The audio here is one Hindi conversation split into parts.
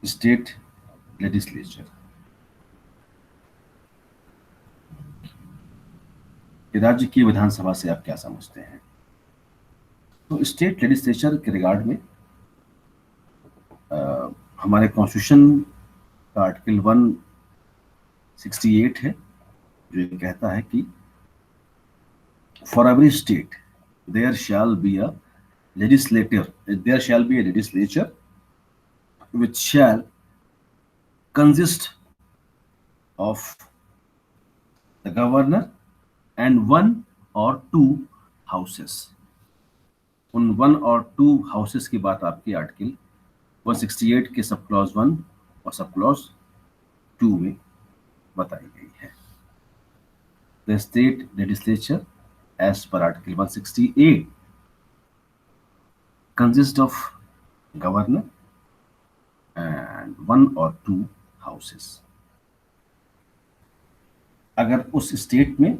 स्टेट लेजिस्लेचर, राज्य की विधानसभा से आप क्या समझते हैं? तो स्टेट लेजिस्लेचर के रिगार्ड में हमारे कॉन्स्टिट्यूशन का आर्टिकल 168 है, जो ये कहता है कि for every state there shall be a legislature which shall consist of the governor and one or two houses. उन वन और टू हाउसेस की बात आपकी आर्टिकल 168 के सब क्लॉज 1 और सब क्लॉज 2 में बताई गई है। The state legislature as per article 168 consist of governor and one और टू हाउसेस। अगर उस स्टेट में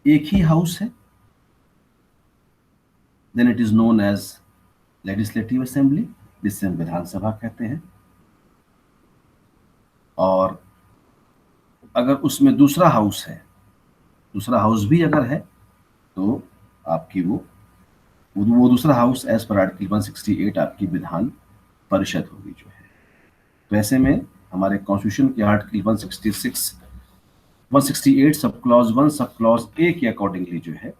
एक ही हाउस है then it is known as legislative assembly, जिसे हम विधानसभा कहते हैं। और अगर उसमें दूसरा हाउस है, दूसरा हाउस भी अगर है, तो आपकी वो दूसरा हाउस एज पर आर्टिकल 168 आपकी विधान परिषद होगी जो है। तो ऐसे में हमारे कॉन्स्टिट्यूशन के article 168 sub clause 1 sub clause A के अकॉर्डिंगली जो है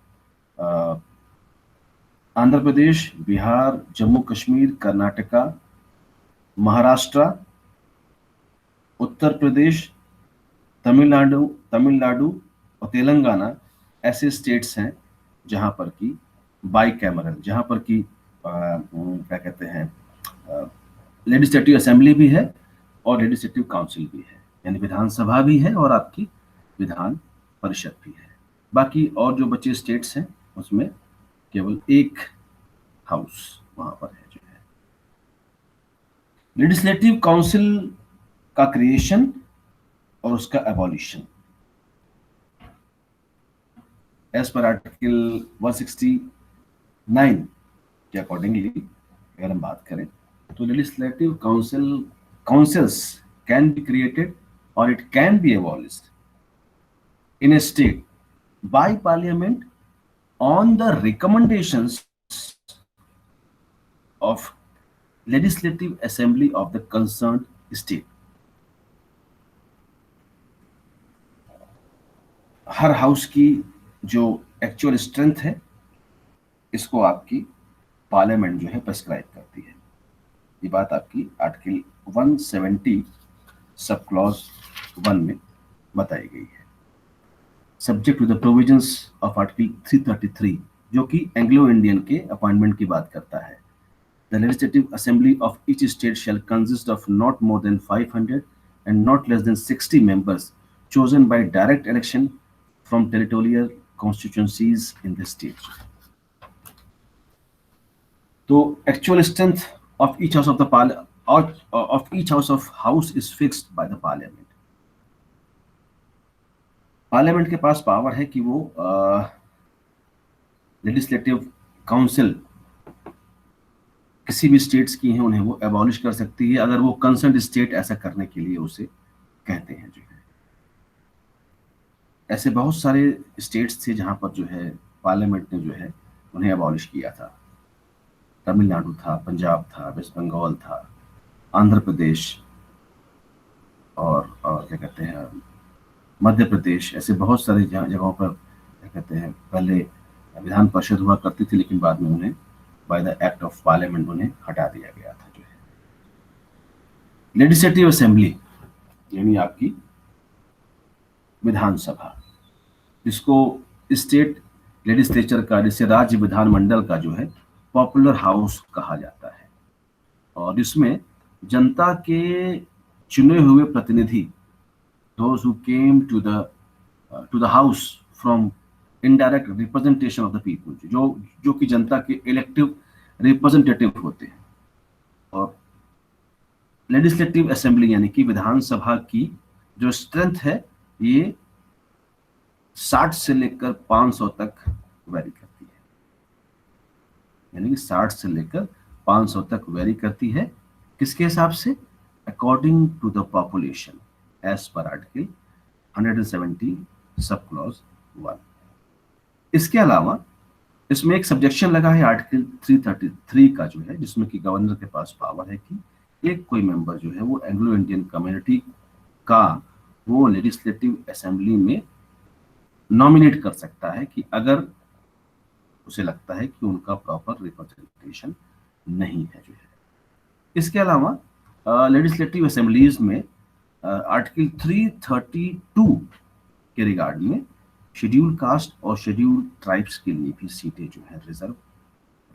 आंध्र प्रदेश, बिहार, जम्मू कश्मीर, कर्नाटका, महाराष्ट्र, उत्तर प्रदेश, तमिलनाडु और तेलंगाना ऐसे स्टेट्स हैं जहां पर की बाई कैमरल, जहां पर की क्या कहते हैं लेजिस्लेटिव असेंबली भी है और लेजिस्लेटिव काउंसिल भी है, यानी विधानसभा भी है और आपकी विधान परिषद भी है। बाकी और जो बचे स्टेट्स हैं उसमें केवल एक हाउस वहां पर है जो है। लेजिस्लेटिव काउंसिल का क्रिएशन और उसका एबॉलिशन एज पर आर्टिकल 169 के अकॉर्डिंगली अगर हम बात करें तो legislative councils can be created और it can be abolished in a state by parliament on the recommendations of legislative assembly of the concerned state. Her house की जो एक्चुअल स्ट्रेंथ है इसको आपकी पार्लियामेंट जो है प्रेस्क्राइब करती है। ये बात आपकी आर्टिकल 170 सब क्लॉज 1 में बताई गई है। Subject to the provisions of article 333 जो कि एंग्लो इंडियन के अपॉइंटमेंट की बात करता है। The legislative assembly of each state shall consist of not more than 500 and not less than 60 members chosen by direct election from territorial constituencies in the state. तो actual strength of each house of each house is fixed by the parliament. Parliament के पास पावर है कि वो लेजिस्लेटिव काउंसिल किसी भी स्टेट्स की हैं उन्हें वो एबॉलिश कर सकती है अगर वो कंसर्न स्टेट ऐसा करने के लिए उसे कहते हैं जो है। ऐसे बहुत सारे स्टेट्स थे जहां पर जो है पार्लियामेंट ने जो है उन्हें एबॉलिश किया था। तमिलनाडु था, पंजाब था, वेस्ट बंगाल था, आंध्र प्रदेश और क्या कहते हैं मध्य प्रदेश, ऐसे बहुत सारी जगहों पर क्या कहते हैं पहले विधान परिषद हुआ करती थी लेकिन बाद में उन्हें by the act of parliament उन्हें हटा दिया गया था जो है। लेजिस्लेटिव असेंबली यानी आपकी विधानसभा, जिसको स्टेट लेजिस्लेचर का जिसे राज्य विधानमंडल का जो है पॉपुलर हाउस कहा जाता है, और इसमें जनता के चुने हुए प्रतिनिधि those who came to the house from indirect representation of the people, जो कि जनता के इलेक्टिव रिप्रेजेंटेटिव होते हैं। और लेजिस्लेटिव असेंबली यानी कि विधानसभा की जो स्ट्रेंथ है ये 60 से लेकर 500 तक वेरी करती है, यानी कि 60 से लेकर 500 तक वेरी करती है। किसके हिसाब से? according to the population as per article 170 sub clause 1। इसके अलावा इसमें एक सब्जेक्शन लगा है आर्टिकल 333 का जो है, जिसमें कि गवर्नर के पास पावर है कि एक कोई मेंबर जो है वो एंग्लो इंडियन कम्युनिटी का वो लेजिस्लेटिव असेंबली में नॉमिनेट कर सकता है कि अगर उसे लगता है कि उनका प्रॉपर रिप्रेजेंटेशन नहीं है जो है। इसके अलावा लेजिस्लेटिव असेंबलीज में आर्टिकल 332 के रिगार्ड में शेड्यूल कास्ट और शेड्यूल ट्राइब्स के लिए भी सीटें जो है रिजर्व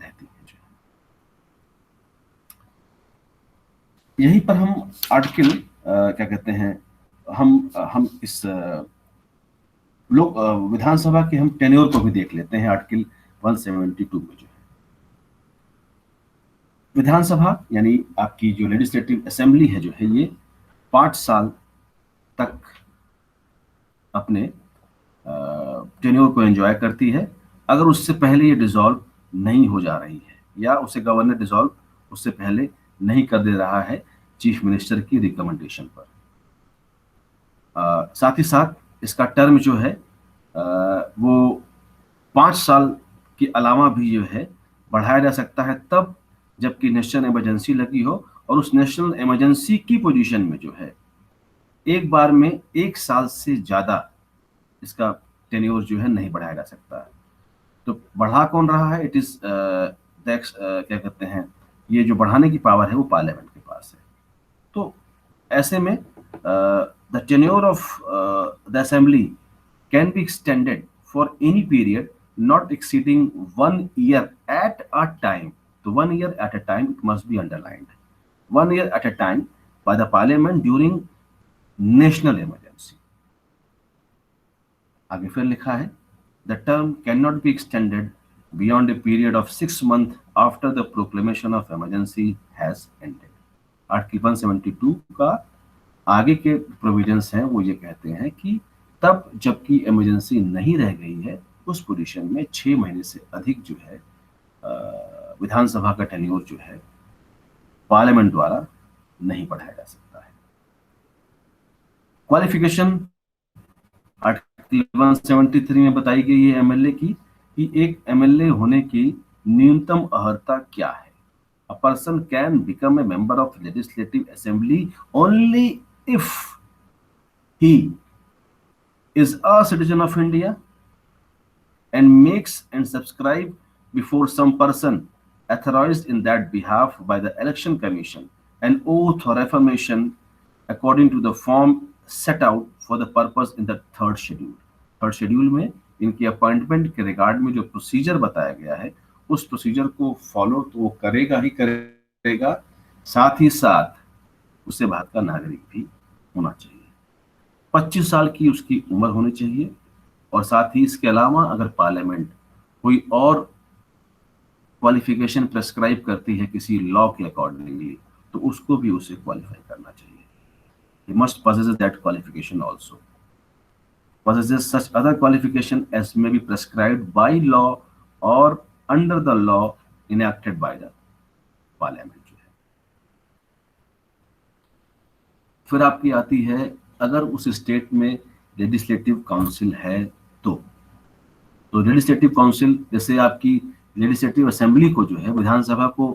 रहती हैं जो है। यहीं पर हम आर्टिकल क्या कहते हैं, हम इस लोग विधानसभा के हम टेन्योर को भी देख लेते हैं आर्टिकल 172 में जो है। विधानसभा यानी आपकी जो लेजिस्लेटिव असेंबली है जो है, ये 5 साल तक अपने टेन्योर को एंजॉय करती है अगर उससे पहले ये डिसॉल्व नहीं हो जा रही है या उसे गवर्नर डिसॉल्व उससे पहले नहीं कर दे रहा है चीफ मिनिस्टर की रिकमेंडेशन पर। साथ ही साथ इसका टर्म जो है वो 5 साल के अलावा भी जो है बढ़ाया जा सकता है, तब जबकि नेशनल इमरजेंसी लगी हो और उस नेशनल इमरजेंसी की पोजीशन में जो है एक बार में 1 साल से ज्यादा इसका टेन्योर जो है नहीं बढ़ाया जा सकता है। तो बढ़ा कौन रहा है? इट इज क्या कहते हैं, ये जो बढ़ाने की पावर है वो पार्लियामेंट के पास है। तो ऐसे में the tenure of the assembly can be extended for any period not exceeding 1 year at a time. So 1 year at a time, it must be underlined. 1 year at a time by the parliament during national emergency. आगे फिर लिखा है the term cannot be extended beyond a period of 6 months after the proclamation of emergency has ended. Article 172 का आगे के प्रोविजंस हैं वो ये कहते हैं कि तब जबकि इमरजेंसी नहीं रह गई है उस पोजीशन में 6 महीने से अधिक जो है विधानसभा का टेन्योर जो है पार्लियामेंट द्वारा नहीं बढ़ाया जा सकता है। क्वालिफिकेशन आर्टिकल 173 में बताई गई है एमएलए की कि एक एमएलए होने की न्यूनतम अर्हता क्या है। A person can become a member of legislative assembly only if he is a citizen of India and makes and subscribe before some person authorized in that behalf by the election commission an oath or affirmation according to the form set out for the purpose in the third schedule. Third schedule में इनकी अपॉइंटमेंट के रिगार्ड में जो प्रोसीजर बताया गया है उस प्रोसीजर को फॉलो तो वो करेगा ही करेगा, साथ ही साथ उससे भारत का नागरिक भी होना चाहिए, 25 साल की उसकी उम्र होनी चाहिए और साथ ही इसके अलावा अगर पार्लियामेंट कोई और क्वालिफिकेशन प्रेस्क्राइब करती है किसी लॉ के अकॉर्डिंगली तो उसको भी उसे क्वालिफाई करना चाहिए। He must possess that qualification also. Possesses such other qualification as may be prescribed by law or under the law enacted by the parliament. फिर आपकी आती है अगर उस स्टेट में लेजिस्लेटिव काउंसिल है तो लेजिस्लेटिव काउंसिल जैसे आपकी लेजिस्लेटिव असेंबली को जो है विधानसभा को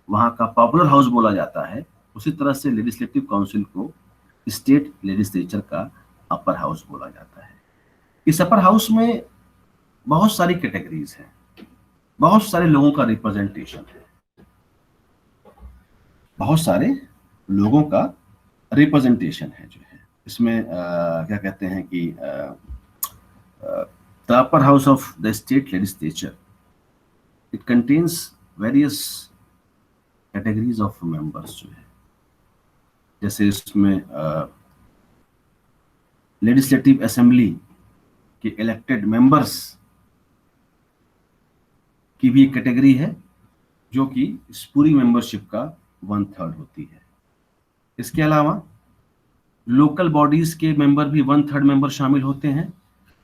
वहां का पॉपुलर हाउस बोला जाता है, उसी तरह से लेजिस्लेटिव काउंसिल को स्टेट लेजिस्लेचर का अपर हाउस बोला जाता है। इस अपर हाउस में बहुत सारी कैटेगरीज हैं, बहुत सारे लोगों का रिप्रेजेंटेशन है, बहुत सारे लोगों का रिप्रेजेंटेशन है जो है इसमें क्या कहते हैं कि the upper house of the state legislature, it contains various categories of members जो है, जैसे इसमें लेजिस्लेटिव असेंबली के इलेक्टेड मेंबर्स की भी एक कैटेगरी है जो कि इस पूरी मेंबरशिप का 1/3 होती है। इसके अलावा लोकल बॉडीज के मेंबर भी 1/3 मेंबर शामिल होते हैं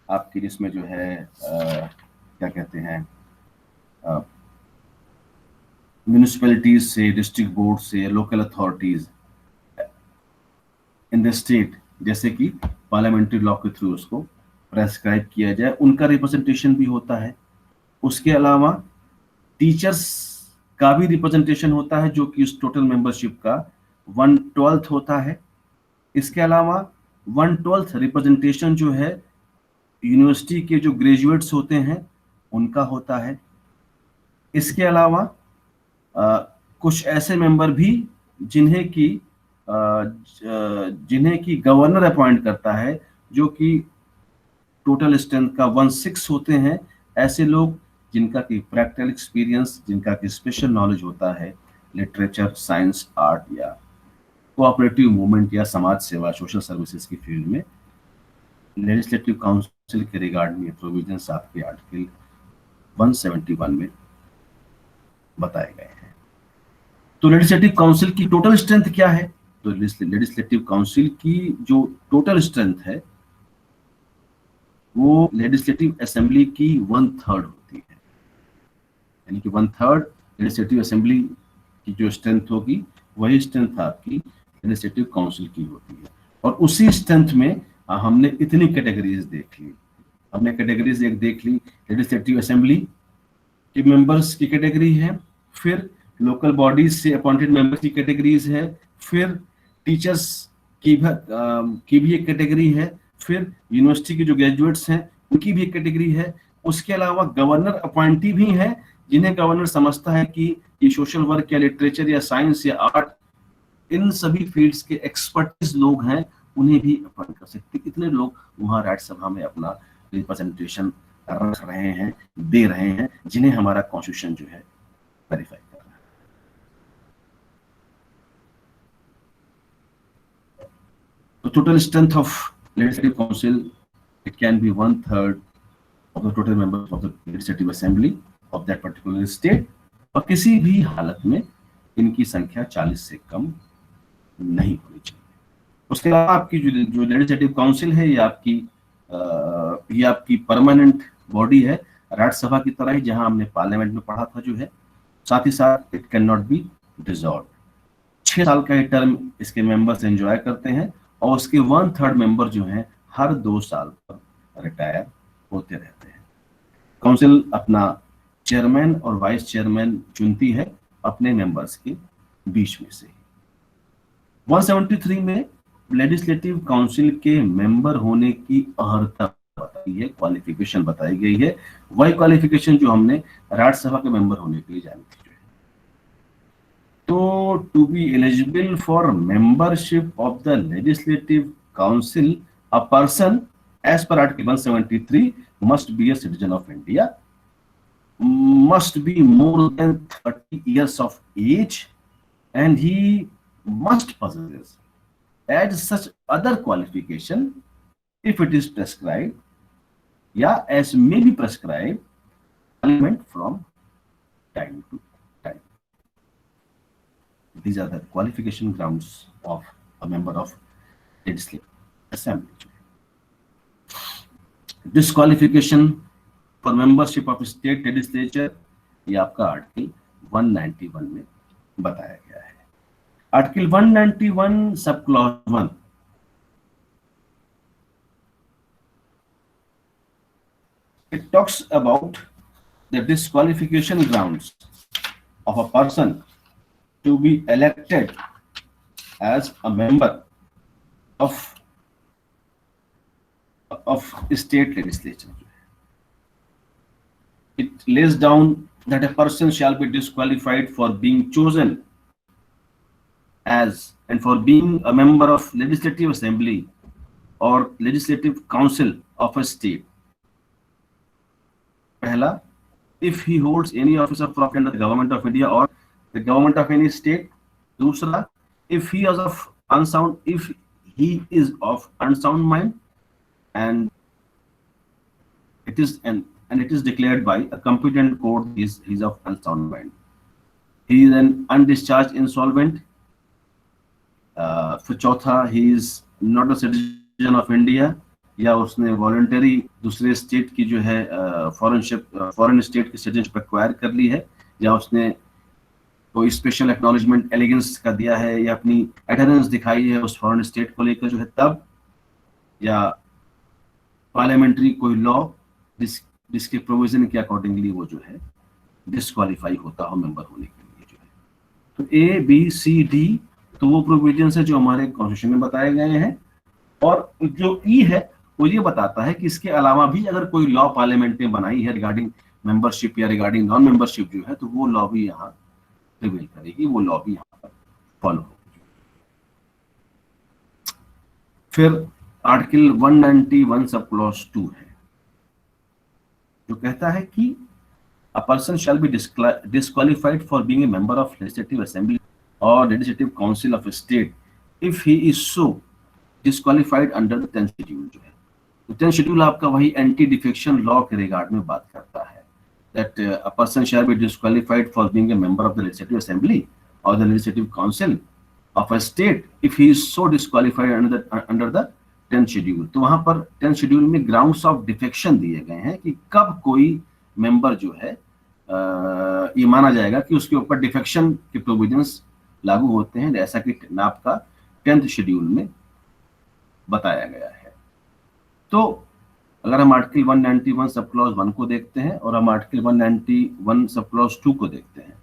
आपकी, जिसमें जो है क्या कहते हैं म्यूनिसिपैलिटीज से, डिस्ट्रिक्ट बोर्ड से, local authorities, in the state, जैसे कि पार्लियामेंट्री लॉ के थ्रू उसको प्रेस्क्राइब किया जाए, उनका रिप्रेजेंटेशन भी होता है। उसके अलावा टीचर्स का भी रिप्रेजेंटेशन होता है, जो कि इस टोटल मेंबरशिप का 1/12 होता है। इसके अलावा 1/12 रिप्रेजेंटेशन जो है यूनिवर्सिटी के जो ग्रेजुएट्स होते हैं उनका होता है। इसके अलावा कुछ ऐसे मेंबर भी जिन्हें की गवर्नर अपॉइंट करता है, जो कि टोटल स्ट्रेंथ का 1/6 होते हैं। ऐसे लोग जिनका की प्रैक्टिकल एक्सपीरियंस, जिनका की स्पेशल नॉलेज होता है लिटरेचर, साइंस, आर्ट या कोऑपरेटिव मूवमेंट या समाज सेवा, सोशल सर्विसेज की फील्ड में, लेजिस्लेटिव काउंसिल के रिगार्ड में प्रोविजंस आपके आर्टिकल 171 में बताए गए हैं। तो लेजिस्लेटिव काउंसिल की टोटल स्ट्रेंथ क्या है? तो लेजिस्लेटिव काउंसिल की जो टोटल स्ट्रेंथ है वो लेजिस्लेटिव असेंबली की 1/3 होती है। यानी कि 1/3 लेजिस्लेटिव असेंबली की जो स्ट्रेंथ होगी वही स्ट्रेंथ आपकी लेजिस्लेटिव काउंसिल की होती है। और उसी स्ट्रेंथ में हमने इतनी कैटेगरीज देख ली। हमने कैटेगरीज एक देख ली, लेजिस्लेटिव असेंबली के मेंबर्स की कैटेगरी है, फिर लोकल बॉडीज से अपॉइंटेड मेंबर्स की कैटेगरीज है, फिर टीचर्स की भी एक कैटेगरी है, फिर यूनिवर्सिटी के जो ग्रेजुएट्स हैं उनकी भी एक कैटेगरी है। उसके अलावा गवर्नर अपॉइंटी भी है, जिन्हें गवर्नर समझता है कि ये सोशल वर्क या लिटरेचर या साइंस या आर्ट, इन सभी फील्ड्स के एक्सपर्टीज लोग हैं, उन्हें भी अपॉइंट कर सकते। कितने लोग वहां राज्यसभा में अपना रिप्रेजेंटेशन रख रहे हैं, दे रहे हैं, जिन्हें हमारा कॉन्स्टिट्यूशन जो है वेरीफाई कर रहा है। तो total strength of legislative council, it can B 1/3 of the total members of the legislative assembly of that particular state, और किसी भी हालत में इनकी संख्या 40 से कम नहीं होनी चाहिए। उसके अलावा आपकी जो लेजिस्लेटिव काउंसिल है ये आपकी परमानेंट बॉडी है, राज्यसभा की तरह ही, जहां हमने पार्लियामेंट में पढ़ा था जो है। साथ ही साथ it can not be dissolve. 6 साल का ये टर्म इसके मेंबर्स एंजॉय करते हैं, और उसके 1/3 मेंबर जो हैं हर 2 साल पर रिटायर होते रहते हैं। काउंसिल अपना चेयरमैन और वाइस चेयरमैन चुनती है अपने मेंबर्स के बीच में से। 173 में लेजिस्लेटिव काउंसिल के मेंबर होने की अर्हता बताई है, क्वालिफिकेशन बताई गई है, वही क्वालिफिकेशन जो हमने राज्यसभा के मेंबर होने के लिए जानी थी। तो to be eligible for membership of the legislative council, a person as per article 173 must be a citizen of India, must be more than 30 years of age, and he must possess as such other qualification if it is prescribed, as may be prescribed parliament from time to time. These are the qualification grounds of a member of legislative assembly. Disqualification for membership of state legislature, ये आपका आर्टिकल 191 में बताया गया है। Article 191 sub clause 1, it talks about the disqualification grounds of a person to be elected as a member of state legislature. It lays down that a person shall be disqualified for being chosen as and for being a member of legislative assembly or legislative council of a state. पहला, if he holds any office of profit under the government of India or the government of any state. दूसरा, if he is of unsound mind and it is declared by a competent court he's of unsound mind. He is an undischarged insolvent. फिर चौथा, he is not a citizen of India, या उसने वॉलंटरी दूसरे स्टेट की जो है फॉरेन स्टेट की सिटीजनशिप एक्वायर कर ली है, या उसने कोई स्पेशल एक्नॉलेजमेंट एलिगेंस का दिया है या अपनी एडहेरेंस दिखाई है उस फॉरेन स्टेट को लेकर जो है तब, या पार्लियामेंट्री कोई लॉ जिसके प्रोविजन के अकॉर्डिंगली वो जो है डिस्क्वालीफाई होता हो मेंबर होने के लिए जो है। तो ए बी सी डी तो वो प्रोविजन है जो हमारे कॉन्स्टिट्यूशन में बताए गए हैं, और जो ई है वो ये बताता है कि इसके अलावा भी अगर कोई लॉ पार्लियामेंट ने बनाई है रिगार्डिंग मेंबरशिप या रिगार्डिंग नॉन मेंबरशिप जो है, तो वो लॉ भी यहाँ प्रिवेल करेगी, वो लॉ भी यहाँ पर फॉलो होगी। फिर आर्टिकल 191 सब क्लॉज 2 है जो कहता है कि a person shall be disqualified for being a member of legislative assembly or legislative council of a state if he is so disqualified under the 10th schedule जो है। तो 10th schedule आपका वही एंटी डिफेक्शन लॉ के रिगार्ड में बात करता है, that a person shall be disqualified for being a member of the legislative assembly or the legislative council of a state if he is so disqualified under the 10th schedule। तो वहां पर 10th schedule में ग्राउंड्स ऑफ डिफेक्शन दिए गए हैं कि कब कोई मेंबर जो है ये माना जाएगा कि उसके ऊपर डिफेक्शन के प्रोविजंस लागू होते हैं, जैसा कि नाप का 10th शेड्यूल में बताया गया है। तो अगर हम आर्टिकल 191 सब क्लॉज 1 को देखते हैं और हम आर्टिकल 191 सब क्लॉज 2 को देखते हैं,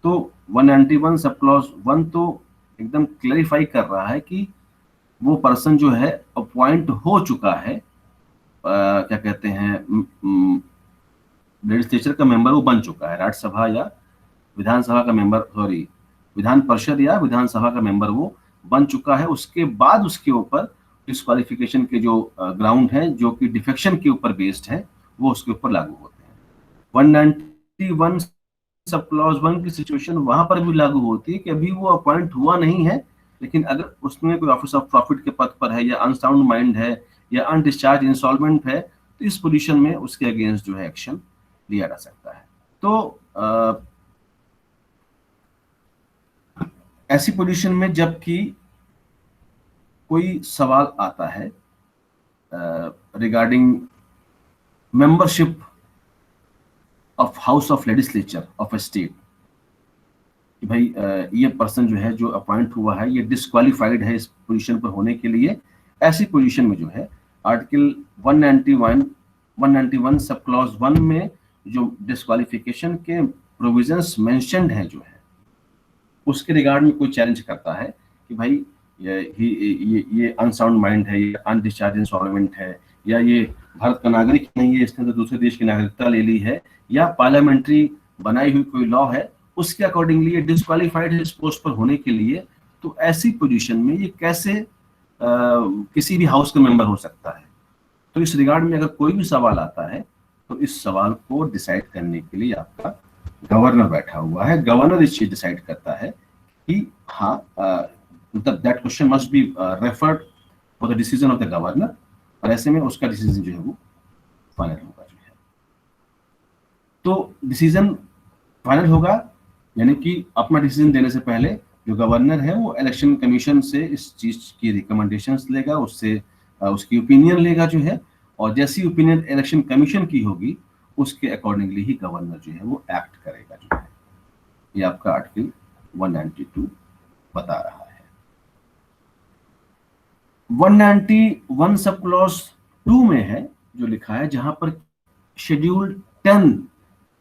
तो 191 सब क्लॉज 1 तो एकदम क्लैरिफाई कर रहा है कि वो पर्सन जो है अपॉइंट हो चुका है, क्या कहते हैं, लेजिस्लेचर का मेंबर वो बन चुका है, राज्यसभा या विधानसभा का मेंबर, सॉरी विधान परिषद या विधानसभा का मेंबर वो बन चुका है। उसके बाद उसके ऊपर डिस्क्वालिफिकेशन के जो ग्राउंड है जो कि डिफेक्शन के ऊपर बेस्ड है वो उसके ऊपर लागू होते हैं। 191 सब क्लॉज 1 की सिचुएशन वहां पर भी लागू होती है कि अभी वो अपॉइंट हुआ नहीं है, लेकिन अगर उसमें कोई ऑफिस ऑफ प्रॉफिट के पद पर है या अनसाउंड माइंड है या अनडिस्चार्ज इंसॉल्वेंट है, तो इस पोजीशन में उसके अगेंस्ट जो है एक्शन लिया जा सकता है। तो ऐसी पोजीशन में जबकि कोई सवाल आता है regarding membership of house of legislature of a state कि भाई ये पर्सन जो है जो अपॉइंट हुआ है ये डिस्क्वालिफाइड है इस पोजीशन पर होने के लिए, ऐसी पोजीशन में जो है आर्टिकल 191 सब क्लॉज 1 में जो डिस्क्वालिफिकेशन के प्रोविजंस मेंशन्ड है जो है उसके रिगार्ड में कोई चैलेंज करता है कि भाई ये अनसाउंड माइंड है, ये अनडिस्चार्ज इंसॉल्वेंट है, या ये भारत का नागरिक नहीं है, इसने तो दूसरे देश की नागरिकता ले ली है, या पार्लियामेंट्री बनाई हुई कोई लॉ है उसके अकॉर्डिंगली ये डिस्क्वालिफाइड है इस पोस्ट पर होने के लिए, तो ऐसी पोजीशन में ये कैसे किसी भी हाउस का मेंबर हो सकता है। तो इस रिगार्ड में अगर कोई भी सवाल आता है तो इस सवाल को डिसाइड करने के लिए आपका गवर्नर बैठा हुआ है। गवर्नर इस चीज डिसाइड करता है कि हाँ that question must be referred for the decision of the governor, और ऐसे में उसका डिसीजन जो है वो फाइनल होगा जो है। तो डिसीजन फाइनल होगा यानी कि अपना डिसीजन देने से पहले जो गवर्नर है वो इलेक्शन कमीशन से इस चीज की रिकमेंडेशंस लेगा, उससे उसकी ओपिनियन लेगा जो है, और जैसी ओपिनियन इलेक्शन कमीशन की होगी उसके अकॉर्डिंगली ही गवर्नर जो है वो एक्ट करेगा जो है। ये आपका आर्टिकल 192 बता रहा है। 191 सब क्लॉज 2 में है जो लिखा है, जहां पर शेड्यूल 10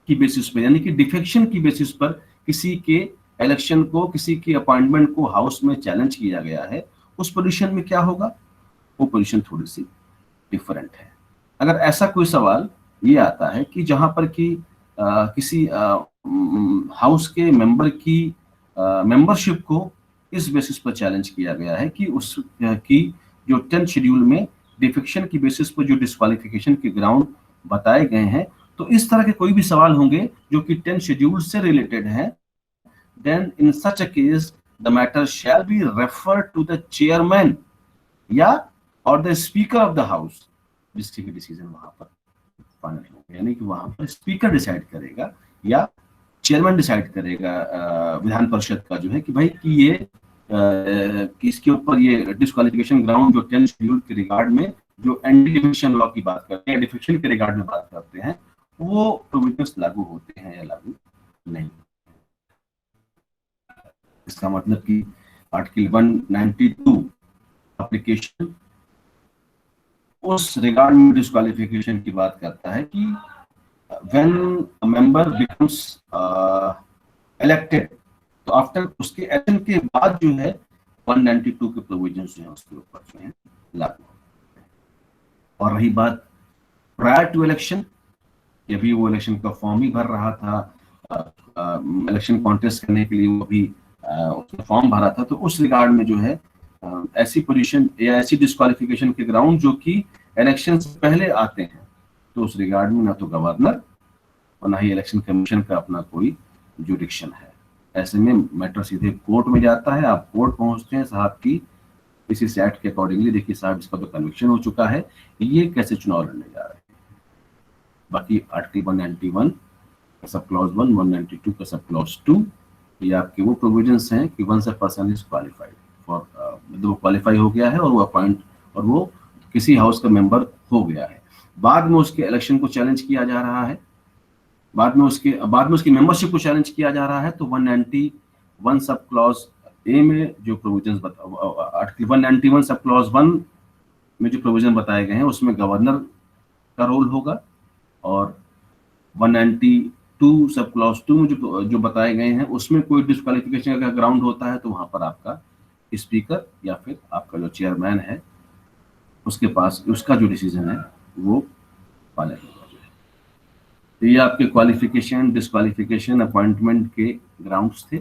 की बेसिस पर यानी कि डिफेक्शन की बेसिस पर किसी के इलेक्शन को, किसी के अपॉइंटमेंट को हाउस में चैलेंज किया गया है, उस पोजीशन में क्या होगा, वो पोजीशन थोड़ी सी डिफरेंट है। अगर ऐसा कोई सवाल ये आता है कि जहां पर कि किसी हाउस के मेंबर की मेंबरशिप को इस बेसिस पर चैलेंज किया गया है कि उसकी जो 10th शेड्यूल में डिफेक्शन की बेसिस पर जो डिस्क्वालिफिकेशन के ग्राउंड बताए गए हैं, तो इस तरह के कोई भी सवाल होंगे जो कि 10th शेड्यूल से रिलेटेड है, then in such a case the matter shall be referred to the chairman या और the speaker of the house, जिसकी डिसीजन वहां पर फाइनल होगा। यानी कि वहां पर स्पीकर डिसाइड करेगा या चेयरमैन डिसाइड करेगा विधान परिषद का जो है कि भाई कि ये कि इसके ऊपर ये डिस्क्वालिफिकेशन ग्राउंड जो 10th शेड्यूल के रिगार्ड में जो एंटी डिफेक्शन लॉ की बात करते हैं, डिफेक्शन के रिगार्ड में बात करते हैं, वो प्रोविजंस लागू होते हैं या लागू नहीं। इसका मतलब कि आर्टिकल 192 एप्लीकेशन उस रिगार्ड में डिस्क्वालिफिकेशन की बात करता है कि when a member becomes elected, तो आफ्टर उसके एक्शन के बाद जो है 192 के प्रोविजन जो है उसके ऊपर जो है लागू। और रही बात प्रायर टू इलेक्शन, कि अभी वो इलेक्शन का फॉर्म ही भर रहा था, इलेक्शन कॉन्टेस्ट करने के लिए वो भी उसने फॉर्म भरा था, तो उस रिगार्ड में जो है ऐसी पोजीशन या ऐसी डिस्क्वालिफिकेशन के ग्राउंड जो कि इलेक्शन से पहले आते हैं, तो उस रिगार्ड में ना तो गवर्नर और ना ही इलेक्शन कमीशन का अपना कोई जुडिक्शन है। ऐसे में मैटर सीधे कोर्ट में जाता है, आप कोर्ट पहुंचते हैं साहब की इसी एक्ट के अकॉर्डिंगली, देखिए साहब इसका तो कन्विक्शन हो चुका है, ये कैसे चुनाव लड़ने जा रहे हैं। बाकी आर्टिकल 191 का सब क्लॉज 1, 192 का सब क्लॉज 2, ये आपके वो प्रोविजंस हैं कि once a person is qualified for, मतलब वो क्वालिफाई हो गया है और वो अपॉइंट और वो किसी हाउस का मेंबर हो गया है, बाद में उसके इलेक्शन को चैलेंज किया जा रहा है, बाद में उसकी मेंबरशिप को चैलेंज किया जा रहा है, तो 191 सब क्लॉज ए में जो प्रोविजंस आर्टिकल 191 सब क्लॉज 1 में जो प्रोविजन बताए गए हैं उसमें गवर्नर का रोल होगा, और 192 सब क्लॉज 2 में जो बताए गए हैं उसमें कोई डिस्क्वालिफिकेशन का ग्राउंड होता है तो वहां पर आपका स्पीकर या फिर आपका जो चेयरमैन है उसके पास उसका जो डिसीजन है वो पालन होगा। तो ये आपके क्वालिफिकेशन डिस्क्वालिफिकेशन अपॉइंटमेंट के ग्राउंड्स थे।